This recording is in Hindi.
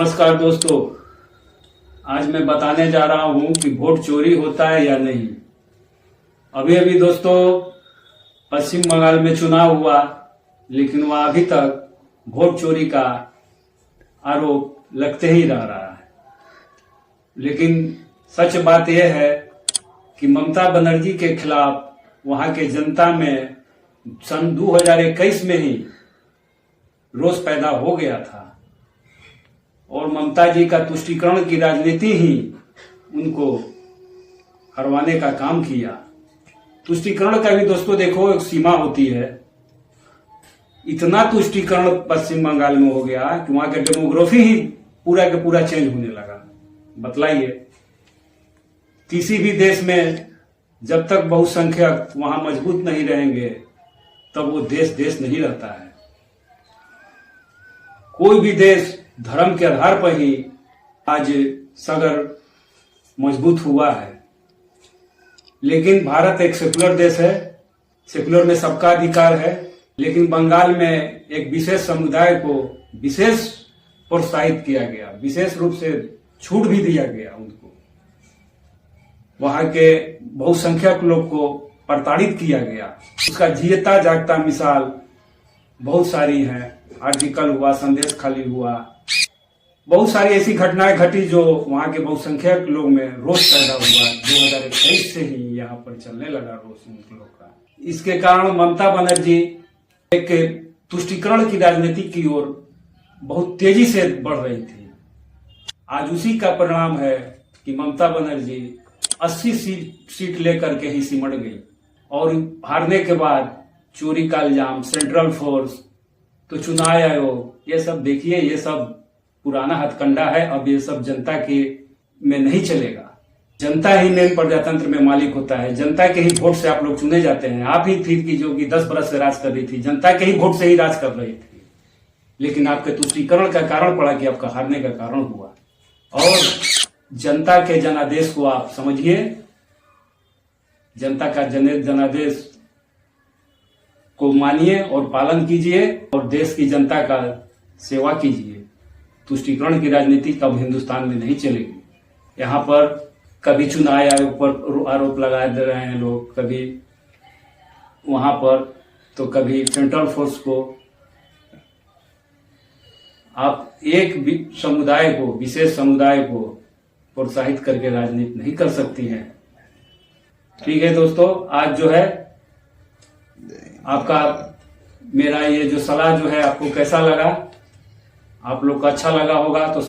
नमस्कार दोस्तों, आज मैं बताने जा रहा हूं कि वोट चोरी होता है या नहीं। अभी अभी दोस्तों पश्चिम बंगाल में चुनाव हुआ, लेकिन वह अभी तक वोट चोरी का आरोप लगते ही रह रहा है। लेकिन सच बात यह है कि ममता बनर्जी के खिलाफ वहां के जनता में सन 2021 में ही रोष पैदा हो गया था और ममता जी का तुष्टीकरण की राजनीति ही उनको हरवाने का काम किया। तुष्टीकरण का भी दोस्तों देखो एक सीमा होती है। इतना तुष्टीकरण पश्चिम बंगाल में हो गया कि वहां का डेमोग्राफी ही पूरा का पूरा चेंज होने लगा। बतलाइए, किसी भी देश में जब तक बहुसंख्यक वहां मजबूत नहीं रहेंगे तब वो देश देश नहीं रहता है। कोई भी देश धर्म के आधार पर ही आज सगर मजबूत हुआ है। लेकिन भारत एक सेकुलर देश है, सेकुलर में सबका अधिकार है। लेकिन बंगाल में एक विशेष समुदाय को विशेष प्रोत्साहित किया गया, विशेष रूप से छूट भी दिया गया उनको। वहां के बहुसंख्यक लोग को प्रताड़ित किया गया। उसका जीता जागता मिसाल बहुत सारी हैं। आर्टिकल हुआ, संदेश खाली हुआ, बहुत सारी ऐसी घटनाएं घटी जो वहां के बहुसंख्यक लोग में रोष पैदा हुआ। 2021 से ही यहाँ पर चलने लगा रोष उन लोगों का। इसके कारण ममता बनर्जी एक तुष्टीकरण की राजनीति की ओर बहुत तेजी से बढ़ रही थी। आज उसी का परिणाम है कि ममता बनर्जी 80 सीट लेकर के ही सिमट गई और हारने के बाद चोरी का इल्जाम, सेंट्रल फोर्स, तो चुनाव आयोग, ये सब देखिए, ये सब पुराना हथकंडा है। अब ये सब जनता के में नहीं चलेगा। जनता ही मेन प्रजातंत्र में मालिक होता है। जनता के ही वोट से आप लोग चुने जाते हैं। आप ही थी कि जो कि 10 बरस से राज कर रही थी, जनता के ही वोट से ही राज कर रही थी। लेकिन आपके तुष्टीकरण का कारण पड़ा कि आपका हारने का कारण हुआ। और जनता के जनादेश को आप समझिए, जनता का जनादेश को मानिए और पालन कीजिए और देश की जनता का सेवा कीजिए। तुष्टीकरण की राजनीति कब हिंदुस्तान में नहीं चलेगी। यहाँ पर कभी चुनाव आयोग पर आरोप लगा दे रहे हैं लोग, कभी वहां पर तो कभी सेंट्रल फोर्स को। आप एक समुदाय को, विशेष समुदाय को प्रोत्साहित करके राजनीति नहीं कर सकती हैं। ठीक है दोस्तों, आज जो है आपका मेरा ये जो सलाह जो है आपको कैसा लगा? आप लोग को अच्छा लगा होगा तो